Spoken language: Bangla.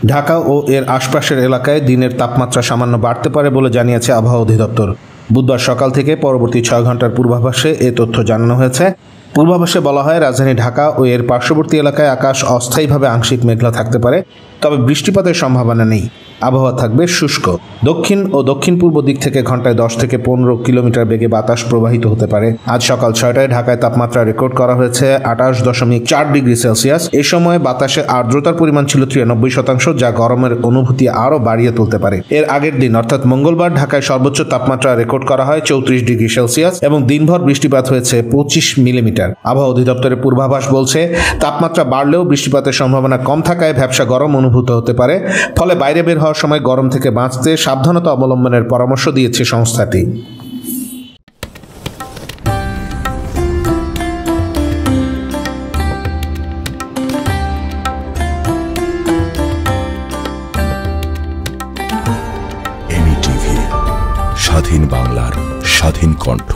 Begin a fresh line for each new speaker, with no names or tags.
ঢাকা ও এর আশপাশের এলাকায় দিনের তাপমাত্রা সামান্য বাড়তে পারে বলে জানিয়েছে আবহাওয়া অধিদপ্তর। বুধবার সকাল থেকে পরবর্তী 6 ঘন্টার পূর্বাভাসে এ তথ্য জানানো হয়েছে। পূর্বাভাসে বলা হয়, রাজধানী ঢাকা ও এর পার্শ্ববর্তী এলাকায় আকাশ অস্থায়ীভাবে আংশিক মেঘলা থাকতে পারে, তবে বৃষ্টিপাতের সম্ভাবনা নেই। আবহাওয়া থাকবে শুষ্ক। দক্ষিণ ও দক্ষিণ পূর্ব দিক থেকে ঘন্টায় 10 থেকে 15 কিলোমিটার বেগে বাতাস প্রবাহিত হতে পারে। আজ সকাল 6টায় ঢাকায় তাপমাত্রা রেকর্ড করা হয়েছে 28.4 ডিগ্রি সেলসিয়াস। এ সময় বাতাসে আর্দ্রতার পরিমাণ ছিল 93%, যা গরমের অনুভূতি আরও বাড়িয়ে তুলতে পারে। এর আগের দিন অর্থাৎ মঙ্গলবার ঢাকায় সর্বোচ্চ তাপমাত্রা রেকর্ড করা হয় 34 ডিগ্রি সেলসিয়াস এবং দিনভর বৃষ্টিপাত হয়েছে 25 মিলিমিটার। আবহাওয়া অধিদপ্তরের পূর্বাভাস বলছে, তাপমাত্রা বাড়লেও বৃষ্টিপাতের সম্ভাবনা কম থাকায় ভ্যাপসা গরম অনুভূত হতে পারে। ফলে বাইরে বের হওয়ার সময় গরম থেকে বাঁচতে সাবধানতা অবলম্বনের পরামর্শ দিয়েছে সংস্থাটি।
এমি টিভি, স্বাধীন বাংলার স্বাধীন কণ্ঠ।